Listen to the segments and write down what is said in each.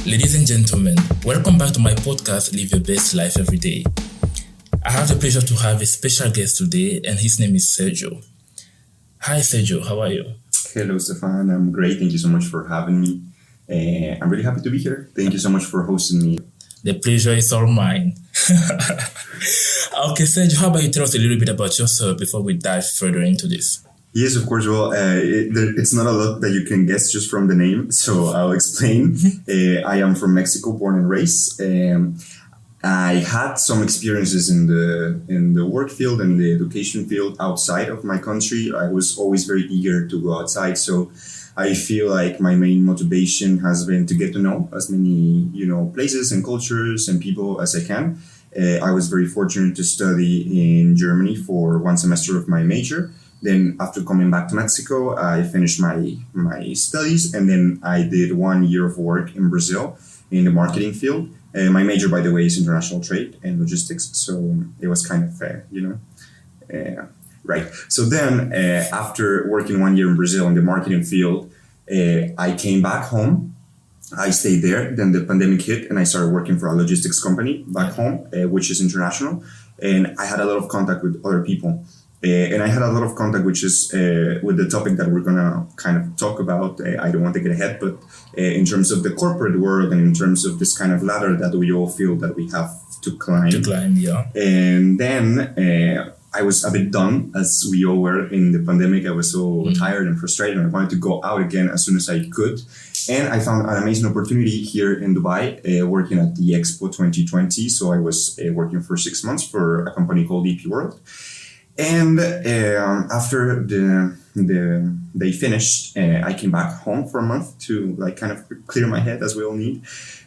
Ladies and gentlemen, welcome back to my podcast, Live Your Best Life Every Day. I have the pleasure to have a special guest today, and his name is Sergio. Hi, Sergio. How are you? Hello, Stefan. I'm great. Thank you so much for having me. I'm really happy to be here. Thank you so much for hosting me. The pleasure is all mine. Okay, Sergio, how about you tell us a little bit about yourself before we dive further into this? Yes, of course. Well, it's not a lot that you can guess just from the name, so I'll explain. I am from Mexico, born and raised. I had some experiences in the work field and the education field outside of my country. I was always very eager to go outside, so I feel like my main motivation has been to get to know as many, places and cultures and people as I can. I was very fortunate to study in Germany for one semester of my major. Then after coming back to Mexico, I finished my studies, and then I did 1 year of work in Brazil in the marketing field. My major, by the way, is international trade and logistics. So it was kind of, right. So then after working 1 year in Brazil in the marketing field, I came back home. I stayed there. Then the pandemic hit and I started working for a logistics company back home, which is international. And I had a lot of contact with other people. And I had a lot of contact, which is with the topic that we're going to kind of talk about. I don't want to get ahead, but in terms of the corporate world and in terms of this kind of ladder that we all feel that we have to climb. Yeah. And then I was a bit done, as we all were in the pandemic. I was so tired and frustrated, and I wanted to go out again as soon as I could. And I found an amazing opportunity here in Dubai, working at the Expo 2020. So I was working for 6 months for a company called EP World. And after they finished, I came back home for a month to kind of clear my head, as we all need,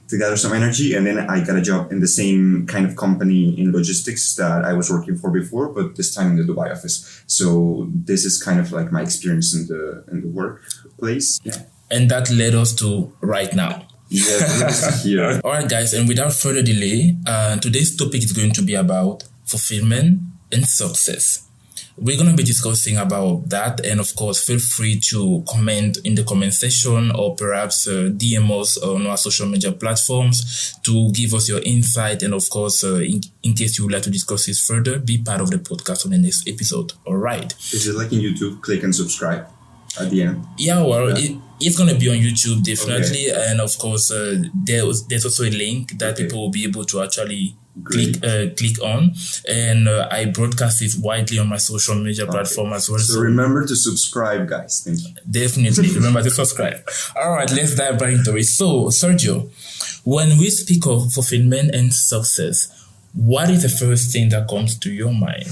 to gather some energy. And then I got a job in the same kind of company in logistics that I was working for before, but this time in the Dubai office. So this is kind of like my experience in the workplace. Yeah. And that led us to right now. Yes, here. All right, guys. And without further delay, today's topic is going to be about fulfillment and success. We're going to be discussing about that, and of course feel free to comment in the comment section or perhaps DM us on our social media platforms to give us your insight, and of course in case you would like to discuss this further, be part of the podcast on the next episode. All right. Is it like in YouTube? Click and subscribe at the end. Yeah, well, it's going to be on YouTube definitely, okay. And of course there's also a link that people will be able to actually click on, and I broadcast it widely on my social media platform as well. So remember to subscribe, guys. Thank you. Definitely remember to subscribe. All right, let's dive right into it. So, Sergio, when we speak of fulfillment and success, what is the first thing that comes to your mind?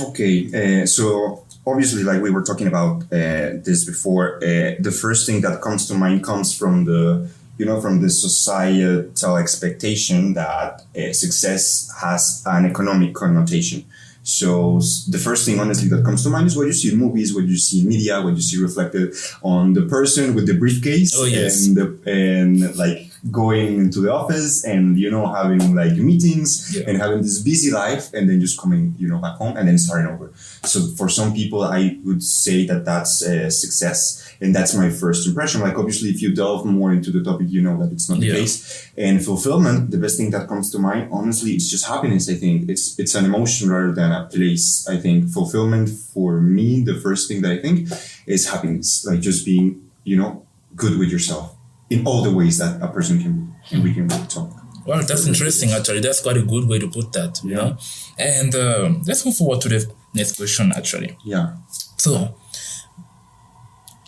Okay, so obviously, like we were talking about this before, the first thing that comes to mind comes from from the societal expectation that success has an economic connotation. So the first thing, honestly, that comes to mind is what you see in movies, what you see in media, what you see reflected on the person with the briefcase. Oh, yes. and like going into the office and, having like meetings and having this busy life, and then just coming, back home and then starting over. So for some people, I would say that that's success. And that's my first impression. Like, obviously, if you delve more into the topic, you know that it's not the case. And fulfillment, the best thing that comes to mind, honestly, it's just happiness. I think it's an emotion rather than a place. I think fulfillment for me, the first thing that I think is happiness. Like just being, good with yourself in all the ways that a person can be. And we can talk. Well, that's interesting, actually. That's quite a good way to put that, you know? And let's move forward to the next question, actually. Yeah. So,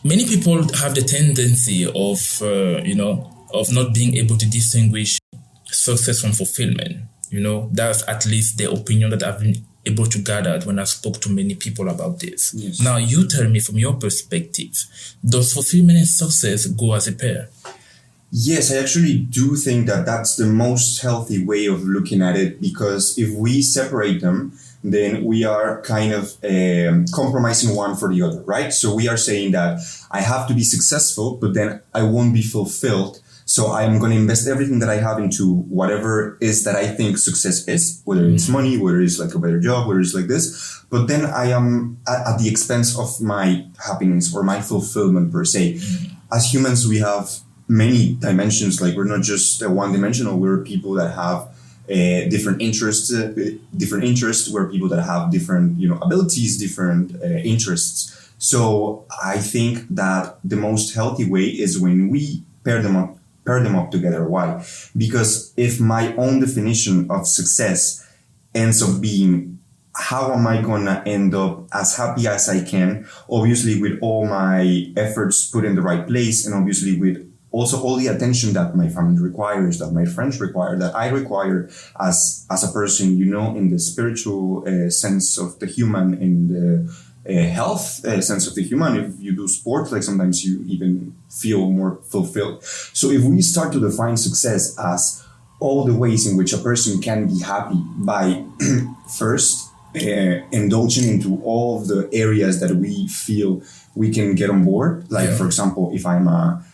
many people have the tendency of not being able to distinguish success from fulfillment. That's at least the opinion that I've been able to gather when I spoke to many people about this. Yes. Now, you tell me from your perspective, does fulfillment and success go as a pair? Yes, I actually do think that that's the most healthy way of looking at it, because if we separate them, then we are kind of compromising one for the other, right? So we are saying that I have to be successful, but then I won't be fulfilled So I'm going to invest everything that I have into whatever is that I think success is, whether it's money, whether it's like a better job, whether it's like this. But then I am at the expense of my happiness or my fulfillment per se. As humans, we have many dimensions. Like we're not just one-dimensional. We're people that have different interests. We're people that have different, abilities, different interests. So I think that the most healthy way is when we pair them up together. Why? Because if my own definition of success ends up being how am I gonna end up as happy as I can, obviously with all my efforts put in the right place, and obviously with also all the attention that my family requires, that my friends require, that I require as a person, in the spiritual sense of the human, in the health sense of the human. If you do sports, like sometimes you even feel more fulfilled. So if we start to define success as all the ways in which a person can be happy by first indulging into all of the areas that we feel we can get on board. Like, for example, if I'm a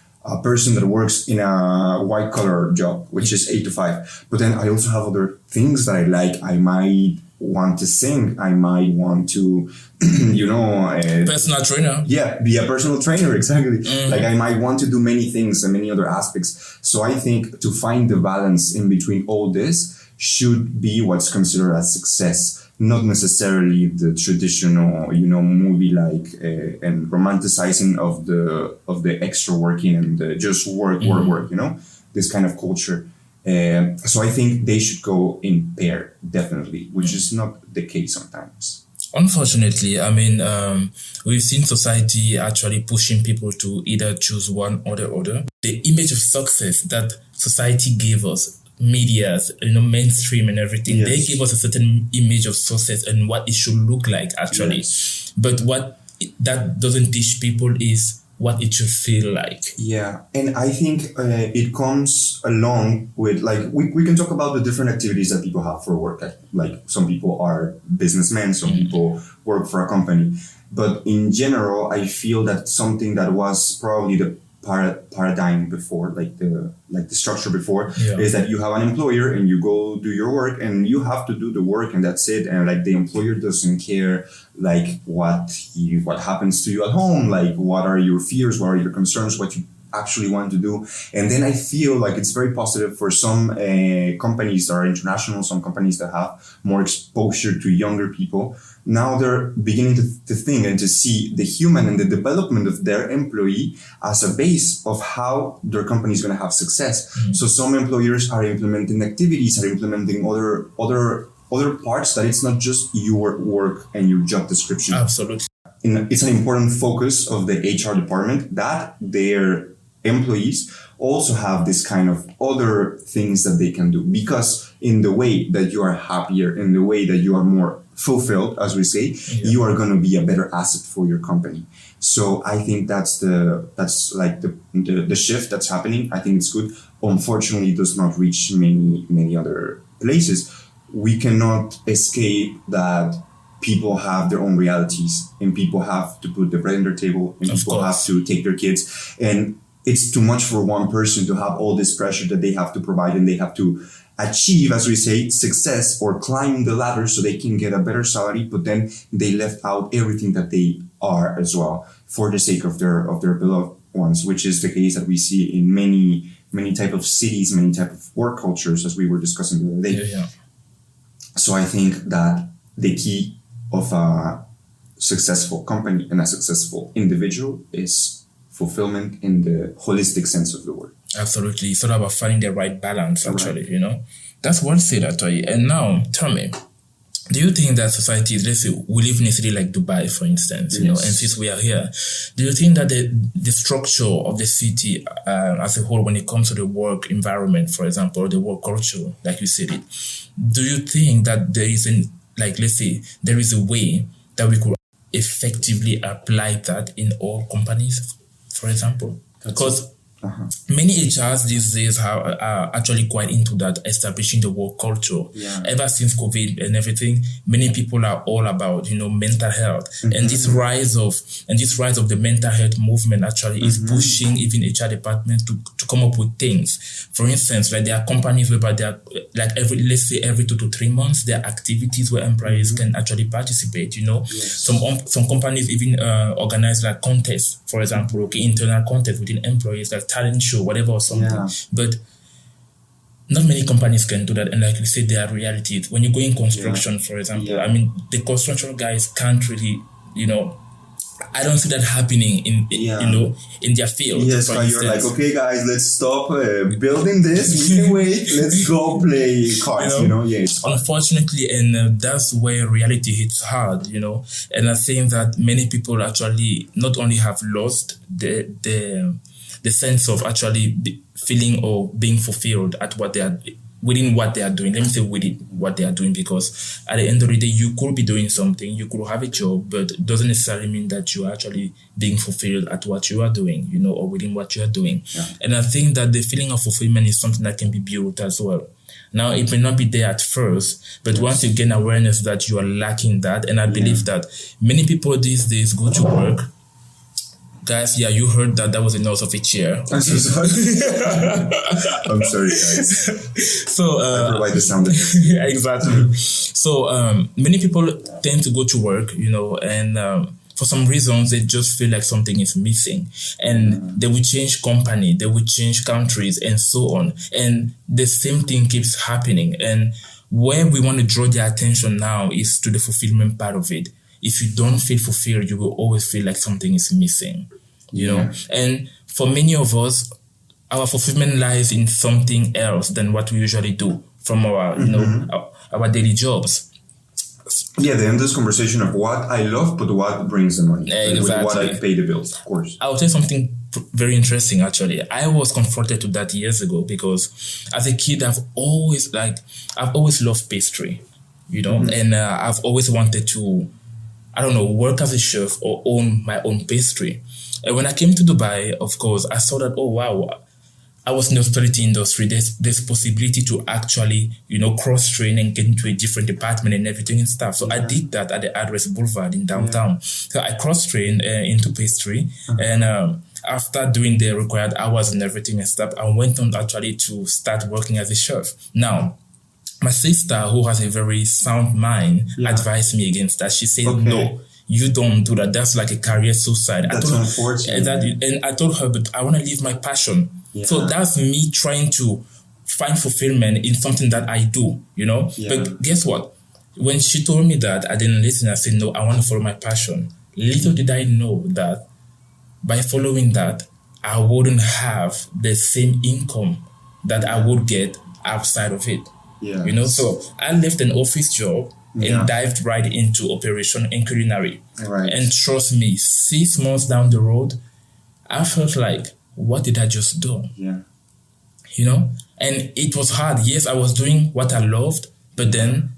person that works in a white collar job, which is 8 to 5, but then I also have other things that I like. I might want to sing. I might want to, personal trainer. Yeah, be a personal trainer. Exactly. Like I might want to do many things and many other aspects. So I think to find the balance in between all this should be what's considered as success. Not necessarily the traditional, movie like and romanticizing of the extra working and the just work, this kind of culture. So I think they should go in pair, definitely, which is not the case sometimes. Unfortunately, we've seen society actually pushing people to either choose one or the other. The image of success that society gave us, medias, mainstream and everything, they give us a certain image of success and what it should look like actually. Yes. But what that doesn't teach people is what it should feel like. Yeah. And I think it comes along with, like, we can talk about the different activities that people have for work. Like some people are businessmen, some people work for a company. But in general, I feel that something that was probably the paradigm before, like the structure before, is that you have an employer and you go do your work and you have to do the work and that's it. And like the employer doesn't care like what happens to you at home, like what are your fears, what are your concerns, what you actually want to do. And then I feel like it's very positive for some companies that are international, some companies that have more exposure to younger people. Now they're beginning to think and to see the human and the development of their employee as a base of how their company is going to have success. So some employers are implementing activities, are implementing other parts that it's not just your work and your job description. Absolutely. It's an important focus of the HR department that their employees also have this kind of other things that they can do, because in the way that you are happier, in the way that you are more fulfilled, as we say, you are going to be a better asset for your company. So I think that's like the shift that's happening. I think it's good. Unfortunately, it does not reach many other places. We cannot escape that people have their own realities and people have to put the bread on their table and people have to take their kids. And it's too much for one person to have all this pressure that they have to provide and they have to achieve, as we say, success or climb the ladder so they can get a better salary, but then they left out everything that they are as well for the sake of their beloved ones, which is the case that we see in many type of cities, many type of work cultures, as we were discussing the other day. So I think that the key of a successful company and a successful individual is fulfillment in the holistic sense of the word. Absolutely. It's all about finding the right balance, actually, That's well said, actually. And now, tell me, do you think that society, let's say we live in a city like Dubai, for instance, and since we are here, do you think that the structure of the city as a whole, when it comes to the work environment, for example, or the work culture, like you said it, do you think that there is there is a way that we could effectively apply that in all companies, for example? Because many HRs these days are actually quite into that, establishing the work culture. Ever since COVID and everything, many people are all about mental health, and this rise of the mental health movement actually is pushing even HR departments to come up with things. For instance, like there are companies whereby they are like every 2 to 3 months, there are activities where employees can actually participate. Some companies even organize like contests, for example, internal contests within employees, like talent show, whatever or something. But not many companies can do that, and like you said, there are realities. When you go in construction, for example, I mean, the construction guys can't really, I don't see that happening in their field. Yes, but you're like, okay, guys, let's stop building this. We can wait. Let's go play cards. Yeah, it's fun. Unfortunately, and that's where reality hits hard. And I think that many people actually not only have lost the sense of actually feeling or being fulfilled at what they are within what they are doing. Let me say within what they are doing, because at the end of the day, you could be doing something, you could have a job, but it doesn't necessarily mean that you are actually being fulfilled at what you are doing, or within what you are doing. And I think that the feeling of fulfillment is something that can be built as well. Now, it may not be there at first, but once you gain awareness that you are lacking that, and I believe that many people these days go to work. Guys, you heard that was the noise of a chair. I'm so sorry. I'm sorry, guys. So, I provide the sound effects. Exactly. So, many people tend to go to work, and for some reasons, they just feel like something is missing. And they will change company, they will change countries, and so on. And the same thing keeps happening. And where we want to draw their attention now is to the fulfillment part of it. If you don't feel fulfilled, you will always feel like something is missing, And for many of us, our fulfillment lies in something else than what we usually do from our, our daily jobs. Yeah, the endless conversation of what I love, but what brings the money. Exactly. What I pay the bills, of course. I will tell you something very interesting, actually. I was confronted to that years ago because as a kid, I've always loved pastry, and I've always wanted to, work as a chef or own my own pastry. And when I came to Dubai, of course, I saw that, oh, wow, I was in the hospitality industry. There's possibility to actually, cross-train and get into a different department and everything and stuff. So I did that at the Address Boulevard in downtown. So I cross-trained into pastry. And after doing the required hours and everything and stuff, I went on actually to start working as a chef. Now, my sister, who has a very sound mind, advised me against that. She said, no, you don't do that. That's like a career suicide. That's unfortunate. And I told her, but I want to live my passion. Yeah. So that's me trying to find fulfillment in something that I do, Yeah. But guess what? When she told me that, I didn't listen. I said, no, I want to follow my passion. Little did I know that by following that, I wouldn't have the same income that I would get outside of it. Yeah. So I left an office job and dived right into operation and culinary. Right. And trust me, 6 months down the road, I felt like, what did I just do? Yeah. And it was hard. Yes, I was doing what I loved, but then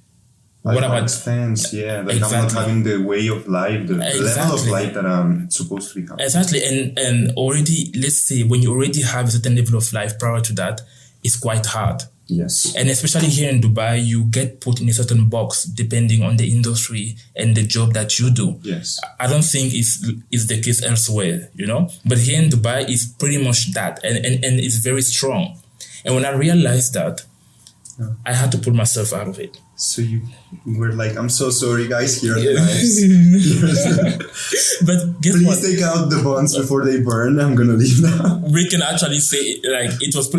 what about expense? Yeah, like exactly. I'm not having the way of life, the level of life that I'm supposed to be having. Exactly. And already, let's say, when you already have a certain level of life prior to that, it's quite hard. Yes. And especially here in Dubai, you get put in a certain box depending on the industry and the job that you do. Yes. I don't think it's the case elsewhere, But here in Dubai, it's pretty much that. And it's very strong. And when I realized that, I had to pull myself out of it. So you were like, I'm so sorry, guys. Here are the knives. But guess Please what? take out the buns before they burn. I'm going to leave now. We can actually say, like, it was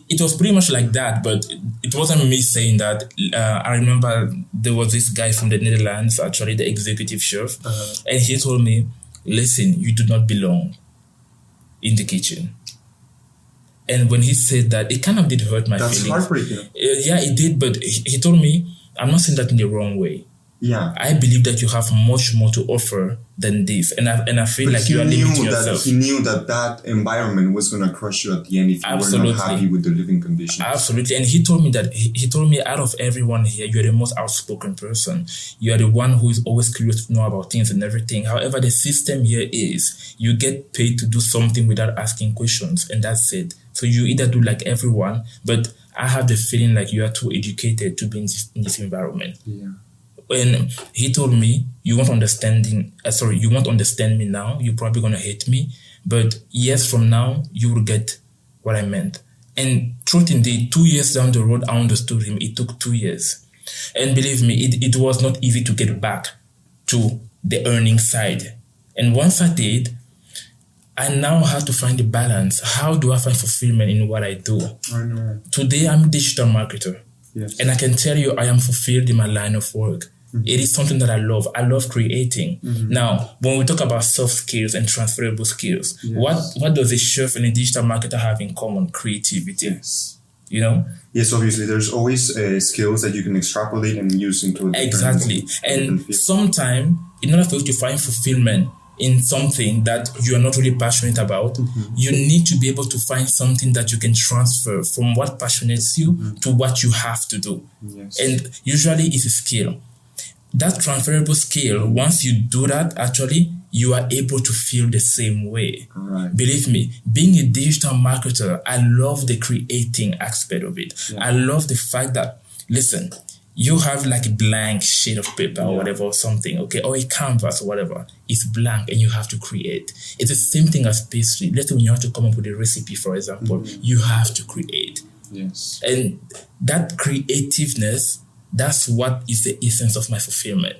it was pretty much like that, but it wasn't me saying that. I remember there was this guy from the Netherlands, actually the executive chef, and he told me, listen, you do not belong in the kitchen. And when he said that, it kind of did hurt my feelings. That's heartbreaking. Yeah, it did. But he told me, I'm not saying that in the wrong way. Yeah. I believe that you have much more to offer than this. And I feel like you are limiting yourself. He knew that environment was going to crush you at the end if you were not happy with the living conditions. Absolutely. And he told me that, he told me out of everyone here, you're the most outspoken person. You are the one who is always curious to know about things and everything. However, the system here is you get paid to do something without asking questions. And that's it. So you either do like everyone, but I have the feeling like you are too educated to be in this environment. Yeah. When he told me, you won't understand me now, you're probably going to hate me, but years from now, you will get what I meant. And truth indeed, 2 years down the road, I understood him. It took 2 years. And believe me, it was not easy to get back to the earning side. And once I did, I now have to find the balance. How do I find fulfillment in what I do? I know. Today, I'm a digital marketer. Yes. And I can tell you, I am fulfilled in my line of work. It is something that I love. I love creating. Now, when we talk about soft skills and transferable skills, what does a chef and a digital marketer have in common? Creativity. Yes. You know? Yes, obviously. There's always skills that you can extrapolate and use into a different, exactly. And sometimes, in order for you to find fulfillment in something that you are not really passionate about, you need to be able to find something that you can transfer from what passionates you to what you have to do. Yes. And usually it's a skill. That transferable skill, once you do that, actually, you are able to feel the same way. Right. Believe me, being a digital marketer, I love the creating aspect of it. I love the fact that, listen, you have like a blank sheet of paper or whatever or something, okay, or a canvas or whatever. It's blank and you have to create. It's the same thing as pastry. Let's say when you have to come up with a recipe, for example, you have to create. Yes. And that creativeness, that's what is the essence of my fulfillment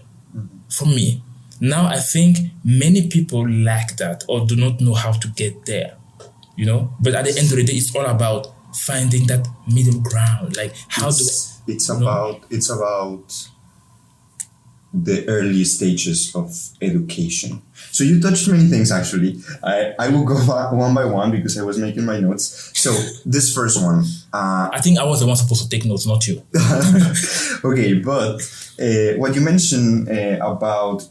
for me. Now, I think many people lack that or do not know how to get there, you know? But at the end of the day, it's all about finding that middle ground. Like, how it's about the early stages of education. So you touched many things, actually. I will go one by one because I was making my notes. So this first one. I think I was the one supposed to take notes, not you. Okay, but what you mentioned about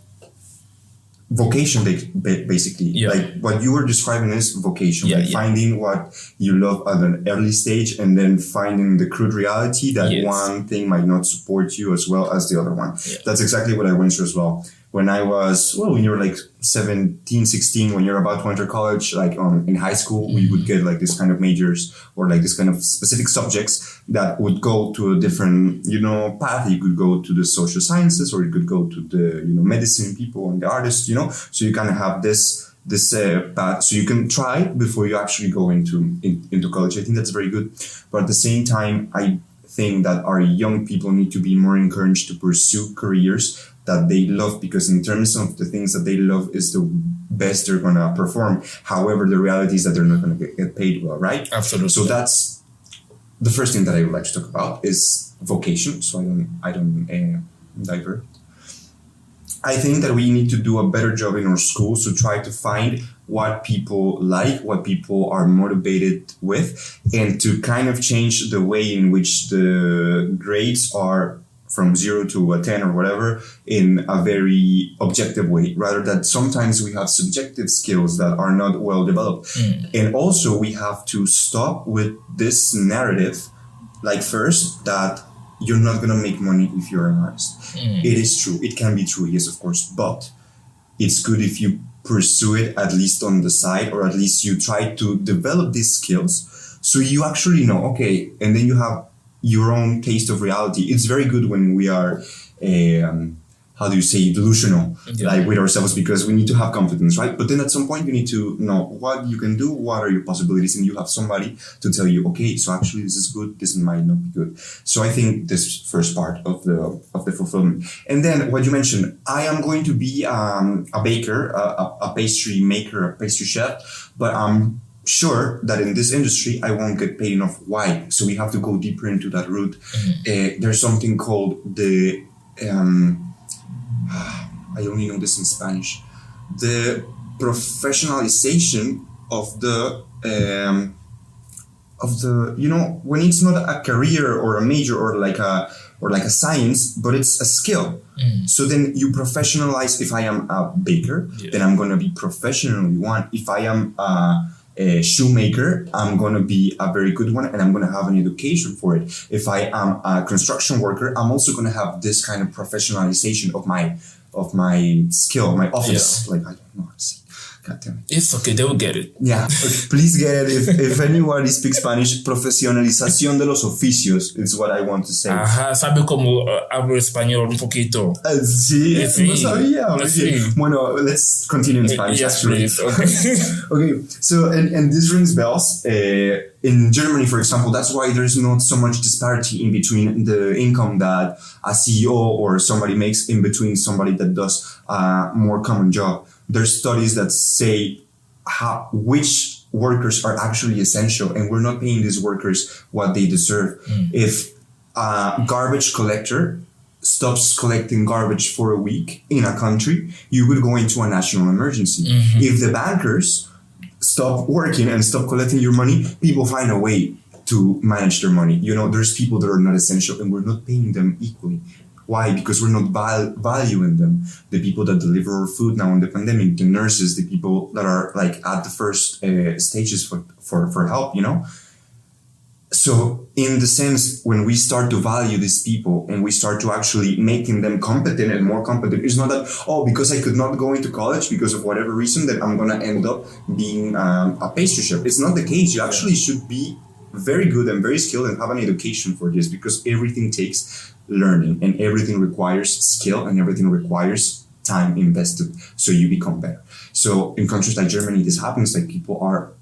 vocation, basically, like what you were describing is vocation, finding what you love at an early stage and then finding the crude reality that one thing might not support you as well as the other one. That's exactly what I went through as well. When I was, when you're like 17, 16, when you're about to enter college, like in high school, we would get like this kind of majors or like this kind of specific subjects that would go to a different, path. You could go to the social sciences or you could go to the, medicine people and the artists, so you kind of have this path. So you can try before you actually go into college. I think that's very good. But at the same time, I think that our young people need to be more encouraged to pursue careers that they love, because in terms of the things that they love is the best they're going to perform. However, the reality is that they're not going to get paid well, right? Absolutely. So that's the first thing that I would like to talk about is vocation. So I don't divert. I think that we need to do a better job in our schools to try to find what people like, what people are motivated with, and to kind of change the way in which the grades are from 0 to a 10 or whatever in a very objective way, rather than sometimes we have subjective skills that are not well developed. And also we have to stop with this narrative, like first, that you're not going to make money if you're an artist. It is true. It can be true, yes, of course. But it's good if you pursue it at least on the side, or at least you try to develop these skills so you actually know, okay, and then you have your own taste of reality. It's very good when we are, delusional, like with ourselves, because we need to have confidence, right? But then at some point you need to know what you can do, what are your possibilities, and you have somebody to tell you, okay, so actually this is good, this might not be good. So I think this first part of the fulfillment. And then what you mentioned, I am going to be a baker, a pastry maker, a pastry chef, but I'm sure that in this industry I won't get paid enough. Why? So we have to go deeper into that route. There's something called the I only know this in Spanish, the professionalization of the when it's not a career or a major or like a science, but it's a skill. So then you professionalize. If I am a baker, then I'm going to be professionally one. If I am a shoemaker, I'm going to be a very good one, and I'm going to have an education for it. If I am a construction worker, I'm also going to have this kind of professionalization of my skill, my office. Like, I don't know how to say. God damn it. It's okay, they will get it. Yeah, please get it. If anybody speaks Spanish, profesionalización de los oficios is what I want to say. Ajá, sabe cómo hablo español un poquito. Sí, no sabía. Sí. Bueno, let's continue in Spanish. Yes, actually. please. Okay. Okay, so and this rings bells. In Germany, for example, that's why there's not so much disparity in between the income that a CEO or somebody makes in between somebody that does a more common job. There's studies that say which workers are actually essential, and we're not paying these workers what they deserve. If a garbage collector stops collecting garbage for a week in a country, you would go into a national emergency. If the bankers stop working and stop collecting your money, people find a way to manage their money. You know, there's people that are not essential and we're not paying them equally. Why? Because we're not valuing them. The people that deliver our food now in the pandemic, the nurses, the people that are like at the first stages for help, you know? So in the sense, when we start to value these people and we start to actually making them competent and more competent, it's not that, because I could not go into college because of whatever reason that I'm going to end up being a pastry chef. It's not the case. You actually should be very good and very skilled and have an education for this, because everything takes learning and everything requires skill and everything requires time invested so you become better. So in countries like Germany, this happens, like people are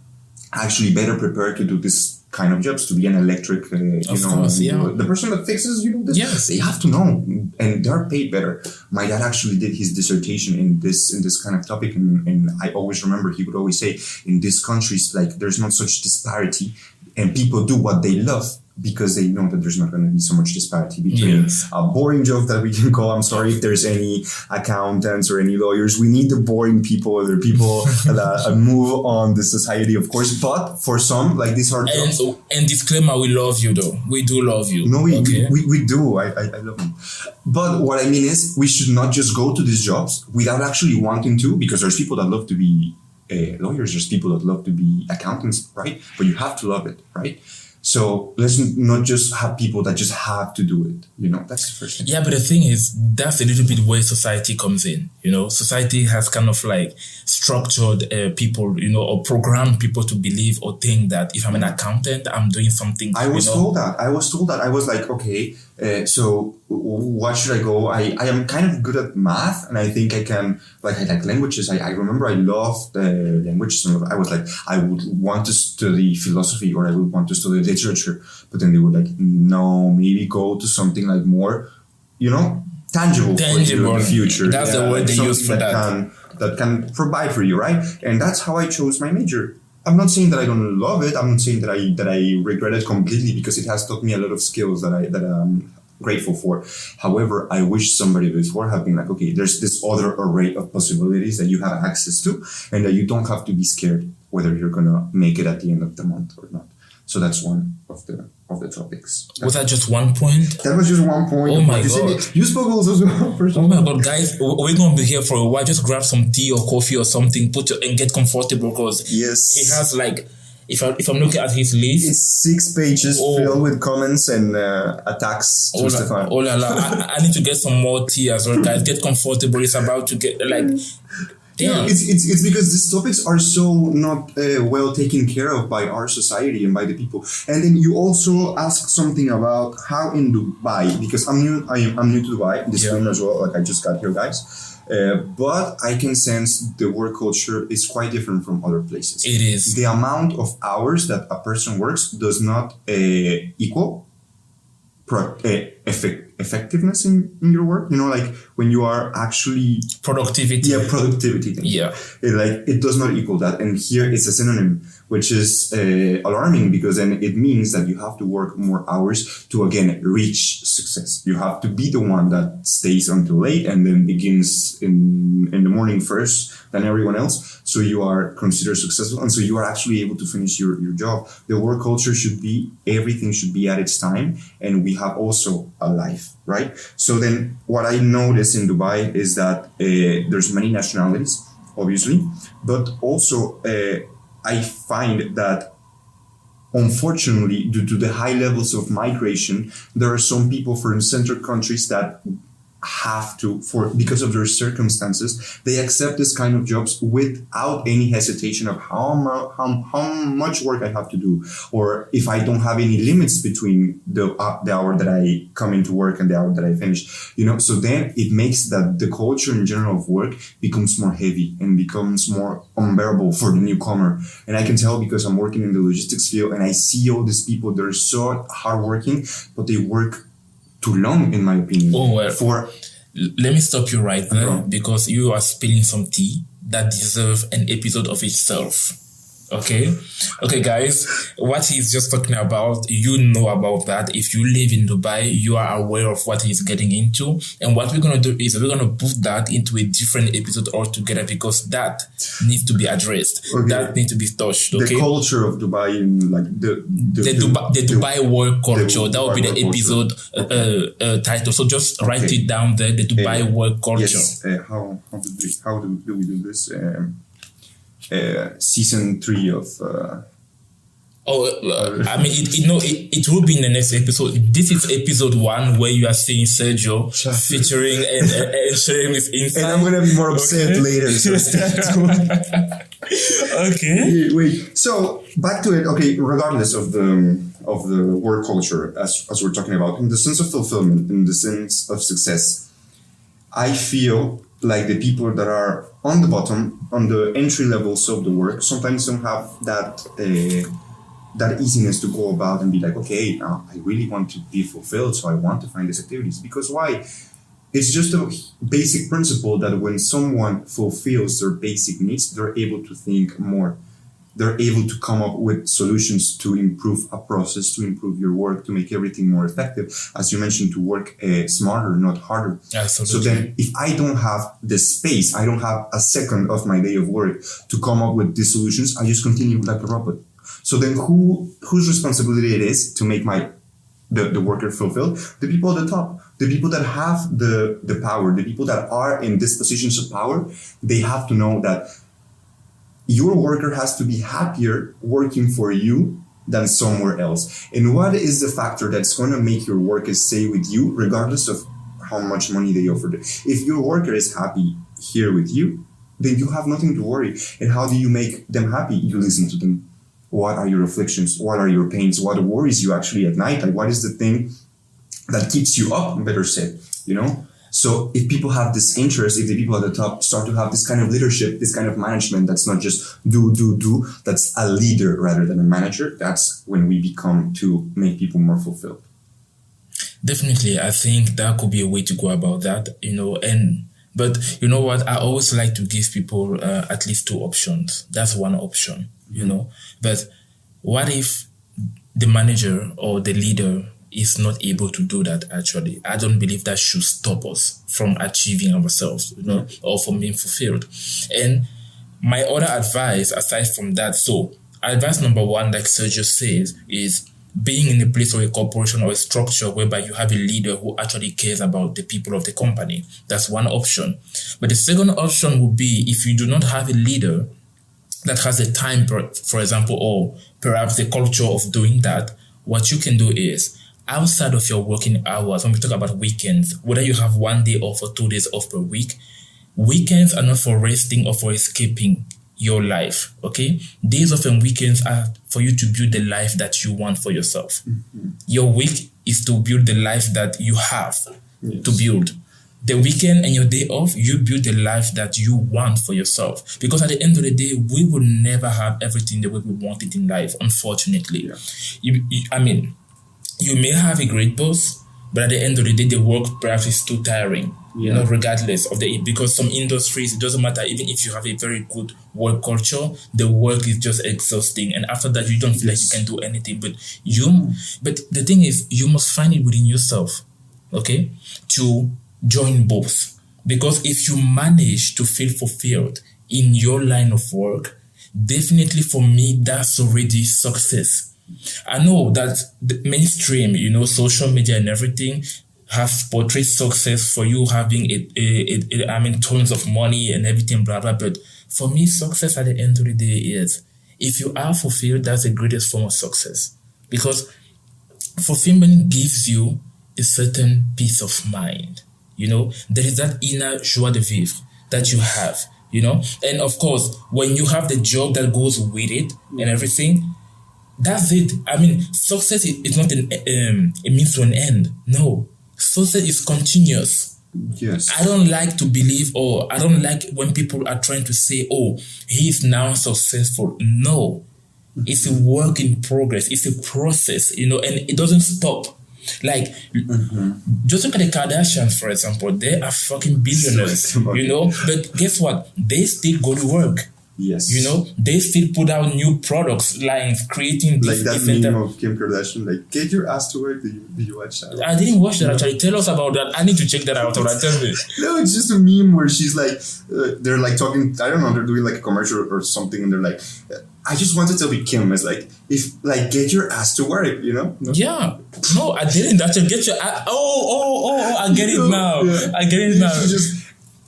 actually better prepared to do this kind of jobs, to be an electric, the person that fixes, this. Yes. They have to know, and they're paid better. My dad actually did his dissertation in this kind of topic, and I always remember he would always say, in these countries, like there's not such disparity, and people do what they love because they know that there's not going to be so much disparity between a boring job that we can call. I'm sorry if there's any accountants or any lawyers. We need the boring people, or the people that move on the society, of course. But for some, like these are jobs. And disclaimer, we love you though. We do love you. No, we do. I love them. But what I mean is, we should not just go to these jobs without actually wanting to, because there's people that love to be lawyers. There's people that love to be accountants, right? But you have to love it, right? So let's not just have people that just have to do it. That's the first thing. Yeah, but the thing is, that's a little bit where society comes in. Society has kind of like structured people, or programmed people to believe or think that if I'm an accountant, I'm doing something. I was told that. I was like, okay, so what should I go? I am kind of good at math, and I think I can, I like languages. I remember I loved languages. I was like, I would want to study philosophy, or I would want to study literature. But then they were like, no, maybe go to something like more, tangible for you in the future. That's the word they use for that. That can provide for you, right? And that's how I chose my major. I'm not saying that I don't love it. I'm not saying that I regret it completely, because it has taught me a lot of skills that I'm grateful for. However, I wish somebody before had been like, okay, there's this other array of possibilities that you have access to, and that you don't have to be scared whether you're gonna make it at the end of the month or not. So that's one of the topics. Was that just one point? That was just one point. Oh my God. You spoke also first. Oh my God, guys, we're going to be here for a while. Just grab some tea or coffee or something, and get comfortable, because yes, he has like, if I'm looking at his list, it's 6 pages filled with comments and attacks to Stefan. Oh la la! I need to get some more tea as well, guys. Get comfortable. It's about to get like. Yeah, it's because these topics are so not well taken care of by our society and by the people. And then you also ask something about how in Dubai, because I'm new to Dubai, disclaimer as well, like I just got here, guys. But I can sense the work culture is quite different from other places. It is. The amount of hours that a person works does not equal effectiveness in your work. Like when you are actually productivity. Yeah, productivity. Yeah, it does not equal that. And here it's a synonym, which is alarming, because then it means that you have to work more hours to again reach success. You have to be the one that stays until late and then begins in the morning first than everyone else. So you are considered successful, and so you are actually able to finish your job. The work culture everything should be at its time, and we have also a life, right? So then what I notice in Dubai is that there's many nationalities, obviously, but also I find that unfortunately, due to the high levels of migration, there are some people from central countries that have to, because of their circumstances, they accept this kind of jobs without any hesitation of how much work I have to do, or if I don't have any limits between the hour that I come into work and the hour that I finish, so then it makes that the culture in general of work becomes more heavy and becomes more unbearable for the newcomer. And I can tell because I'm working in the logistics field and I see all these people, they're so hardworking, but they work too long, in my opinion. Oh, well, let me stop you right there because you are spilling some tea that deserves an episode of itself. Okay, guys, what he's just talking about, you know about that. If you live in Dubai, you are aware of what he's getting into. And what we're going to do is we're going to put that into a different episode altogether because that needs to be addressed. Okay. That needs to be touched. Okay? The culture of Dubai, like the Dubai work culture. That would be the episode title. So just write it down there, the Dubai work culture. Yes. How do we do this? Season 3 of I mean, it will be in the next episode. This is episode 1 where you are seeing Sergio featuring and sharing his insight. And I'm going to be more upset later. So stay tuned. Okay. Wait. So back to it. Okay. Regardless of the work culture, as we're talking about, in the sense of fulfillment, in the sense of success, I feel like the people that are on the bottom, on the entry levels of the work, sometimes don't have that easiness to go about and be like, okay, now I really want to be fulfilled, so I want to find these activities. Because why? It's just a basic principle that when someone fulfills their basic needs, they're able to think more. They're able to come up with solutions to improve a process, to improve your work, to make everything more effective. As you mentioned, to work smarter, not harder. Absolutely. So then if I don't have the space, I don't have a second of my day of work to come up with these solutions, I just continue like a robot. So then whose responsibility it is to make the worker fulfilled? The people at the top, the people that have the power, the people that are in these positions of power, they have to know that your worker has to be happier working for you than somewhere else. And what is the factor that's going to make your worker stay with you, regardless of how much money they offer? If your worker is happy here with you, then you have nothing to worry. And how do you make them happy? You listen to them. What are your afflictions? What are your pains? What worries you actually at night? Like, what is the thing that keeps you up, better said, So if people have this interest, if the people at the top start to have this kind of leadership, this kind of management, that's not just do, that's a leader rather than a manager, that's when we become to make people more fulfilled. Definitely. I think that could be a way to go about that, but you know what? I always like to give people at least 2 options. That's one option, but what if the manager or the leader is not able to do that actually? I don't believe that should stop us from achieving ourselves, or from being fulfilled. And my other advice, aside from that, so advice number 1, like Sergio says, is being in a place or a corporation or a structure whereby you have a leader who actually cares about the people of the company. That's one option. But the second option would be if you do not have a leader that has a time, for example, or perhaps the culture of doing that, what you can do is, outside of your working hours, when we talk about weekends, whether you have 1 day off or 2 days off per week, weekends are not for resting or for escaping your life, okay? Days off and weekends are for you to build the life that you want for yourself. Mm-hmm. Your week is to build the life that you have to build. The weekend and your day off, you build the life that you want for yourself. Because at the end of the day, we will never have everything the way we want it in life, unfortunately. Yeah. You may have a great boss, but at the end of the day, the work perhaps is too tiring, regardless of because some industries, it doesn't matter, even if you have a very good work culture, the work is just exhausting. And after that, you don't feel like you can do anything. But the thing is, you must find it within yourself, okay, to join both. Because if you manage to feel fulfilled in your line of work, definitely for me, that's already success. I know that the mainstream, social media and everything have portrayed success for you having tons of money and everything, blah, blah. But for me, success at the end of the day is, if you are fulfilled, that's the greatest form of success. Because fulfillment gives you a certain peace of mind. there is that inner joie de vivre that you have, and of course, when you have the job that goes with it and everything, that's it. I mean, success is not a means to an end. No, success is continuous. Yes. I don't like to believe, or I don't like when people are trying to say, oh, he's now successful. No, it's a work in progress. It's a process, and it doesn't stop. Like, just look at the Kardashians, for example. They are fucking billionaires, but guess what? They still go to work. Yes. They still put out new products, lines, creating like that meme of Kim Kardashian, like, get your ass to work. Did you watch that? I didn't watch that actually. Tell us about that. I need to check that out. Tell me. No, it's just a meme where she's like, they're like talking, I don't know, they're doing like a commercial or something, and they're like, I just wanted to be Kim. It's like, get your ass to work, No? Yeah. No, I didn't actually get your ass. I get it now. Yeah. I get it now.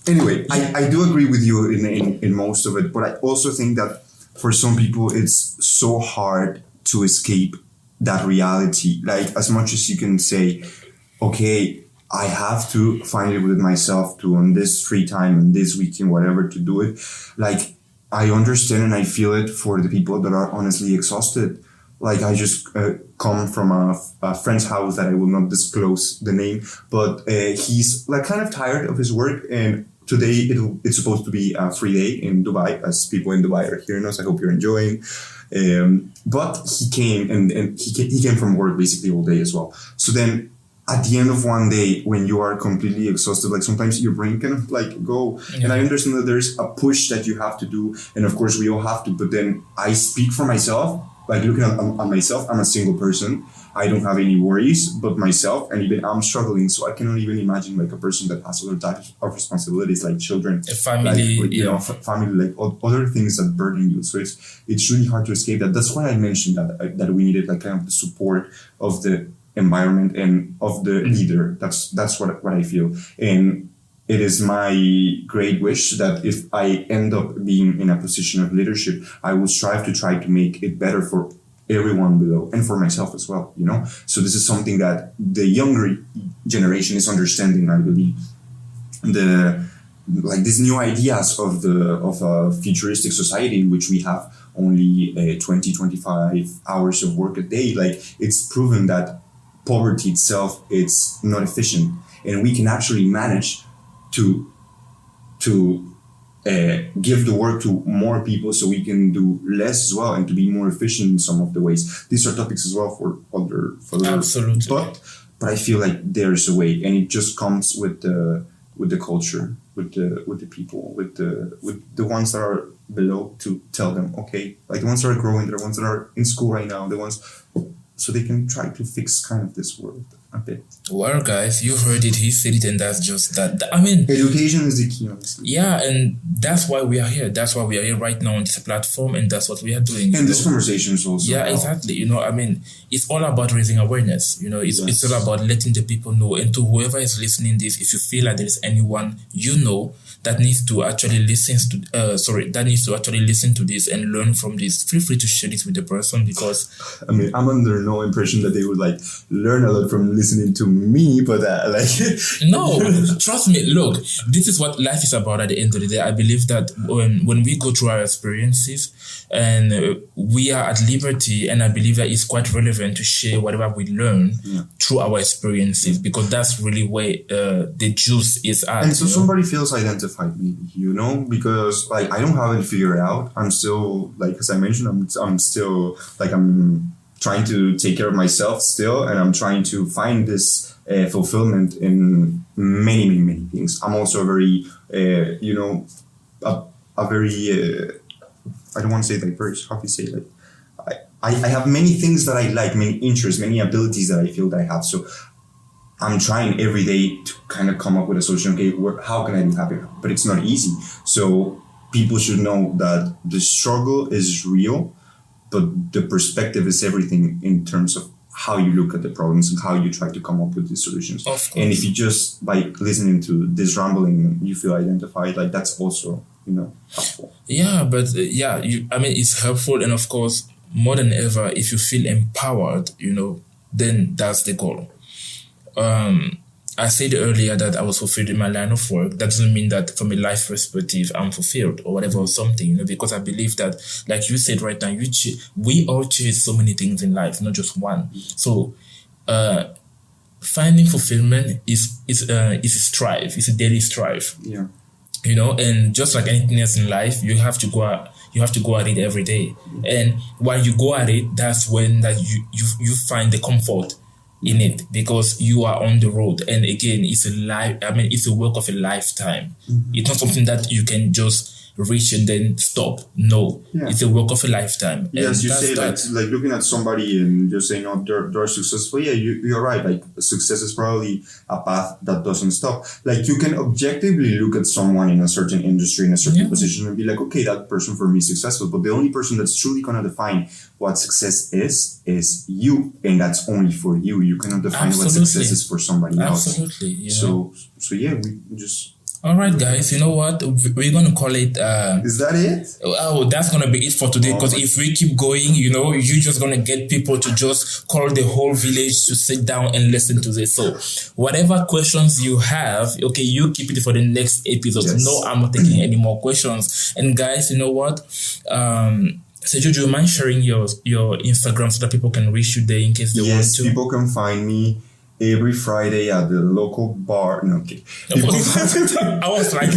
Anyway, I do agree with you in most of it, but I also think that for some people it's so hard to escape that reality. Like, as much as you can say, okay, I have to find it with myself to on this free time and this weekend, whatever, to do it. Like, I understand and I feel it for the people that are honestly exhausted. Like, I just come from a friend's house that I will not disclose the name, but he's like kind of tired of his work, and today it's supposed to be a free day in Dubai, as people in Dubai are hearing us. I hope you're enjoying. But he came and he came from work basically all day as well. So then at the end of one day, when you are completely exhausted, like sometimes your brain can like go. Yeah. And I understand that there's a push that you have to do. And of course we all have to, but then I speak for myself, like looking at myself, I'm a single person. I don't have any worries but myself, and even I'm struggling. So I cannot even imagine like a person that has other types of responsibilities, like children, a family, family, like other things that burden you. So it's really hard to escape that. That's why I mentioned that we needed like kind of the support of the environment and of the leader. That's what I feel. And it is my great wish that if I end up being in a position of leadership, I will strive to try to make it better for everyone below and for myself as well, So this is something that the younger generation is understanding, I believe. These new ideas of a futuristic society in which we have only 20-25 hours of work a day, like it's proven that poverty itself, it's not efficient, and we can actually manage to give the work to more people so we can do less as well and to be more efficient in some of the ways. These are topics as well for other absolutely. But I feel like there's a way, and it just comes with the culture, with the people, with the ones that are below, to tell them, okay, like the ones that are growing, the ones that are in school right now, the ones, so they can try to fix kind of this world a bit. Well, guys, you heard it. He said it, and that's just that. I mean, education is the key, honestly. Yeah, and that's why we are here. That's why we are here right now on this platform, and that's what we are doing. And this conversation is also. Yeah, exactly. I mean, it's all about raising awareness. It's all about letting the people know. And to whoever is listening this, if you feel like there is anyone that needs to actually listen to this and learn from this, feel free to share this with the person, because I mean, I'm under no impression that they would like learn a lot from listening to me, but no, trust me. Look, this is what life is about. At the end of the day, I believe that when we go through our experiences, and we are at liberty, and I believe that it's quite relevant to share whatever we learn through our experiences, because that's really where the juice is at. And so somebody feels identified, maybe, because like I don't have it figured out. I'm still, like, as I mentioned, I'm still like, I'm trying to take care of myself still, and I'm trying to find this fulfillment in many, many, many things. I'm also a very, a very, I don't want to say diverse. How do you say it? I have many things that I like, many interests, many abilities that I feel that I have. So I'm trying every day to kind of come up with a solution. Okay, how can I be happy? But it's not easy. So people should know that the struggle is real, but the perspective is everything in terms of how you look at the problems and how you try to come up with these solutions. And if you just, by listening to this rambling, you feel identified, like that's also, helpful. Yeah, but it's helpful. And of course, more than ever, if you feel empowered, then that's the goal. I said earlier that I was fulfilled in my line of work. That doesn't mean that from a life perspective, I'm fulfilled or whatever or something, because I believe that, like you said right now, we all chase so many things in life, not just one. So, finding fulfillment is a strive. It's a daily strive. Yeah. And just like anything else in life, you have to go out. You have to go at it every day. And while you go at it, that's when that you find the comfort in it, because you are on the road. And again, it's it's a work of a lifetime. It's not something that you can just reach and then stop. No, it's a work of a lifetime. Yes, and you say like looking at somebody and just saying, "Oh, they're successful." Yeah, you're right. Like success is probably a path that doesn't stop. Like you can objectively look at someone in a certain industry, in a certain position, and be like, "Okay, that person for me is successful." But the only person that's truly gonna define what success is you, and that's only for you. You cannot define what success is for somebody else. Absolutely. So yeah, we just. All right, guys. You know what? We're gonna call it. Is that it? Oh, that's gonna be it for today. Because if we keep going, you're just gonna get people to just call the whole village to sit down and listen to this. So, whatever questions you have, okay, you keep it for the next episode. Yes. No, I'm not taking any more questions. And guys, you know what? Sergio, do you mind sharing your Instagram so that people can reach you there in case they want to? Yes, people can find me every Friday at the local bar. No, okay. I was like,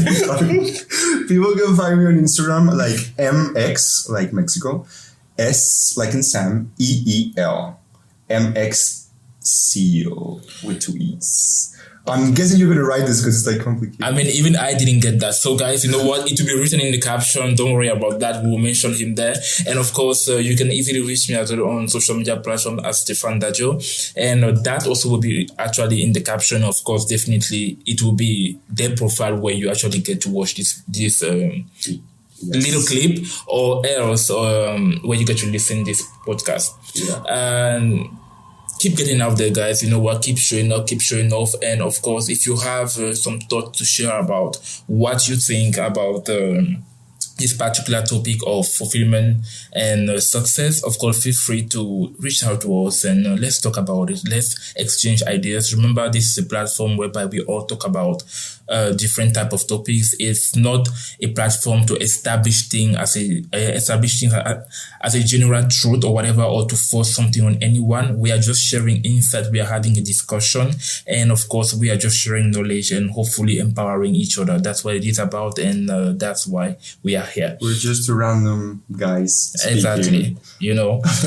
people can find me on Instagram like MX, like Mexico, S like in Sam, EEL, MXCO with 2 E's. I'm guessing you're going to write this because it's like complicated. I mean, even I didn't get that. So guys, you know what? It will be written in the caption. Don't worry about that. We will mention him there. And of course, you can easily reach me as well on social media platforms as Stefan Dajo. And that also will be actually in the caption. Of course, definitely it will be their profile where you actually get to watch this little clip, or else where you get to listen this podcast. Yeah. And keep getting out there, guys. You know what? Keep showing up, keep showing off. And of course, if you have some thought to share about what you think about this particular topic of fulfillment and success, of course, feel free to reach out to us and let's talk about it. Let's exchange ideas. Remember, this is a platform whereby we all talk about different type of topics. It's not a platform to establish things as a general truth or whatever, or to force something on anyone. We are just sharing insight. We are having a discussion, and of course, we are just sharing knowledge and hopefully empowering each other. That's what it is about, and that's why we are here. We're just random guys speaking. Exactly.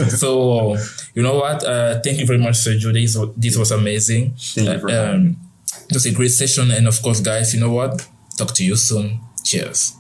So you know what? Thank you very much, Sergio. This was amazing. Thank you for having me. It was a great session, and of course, guys, you know what? Talk to you soon. Cheers.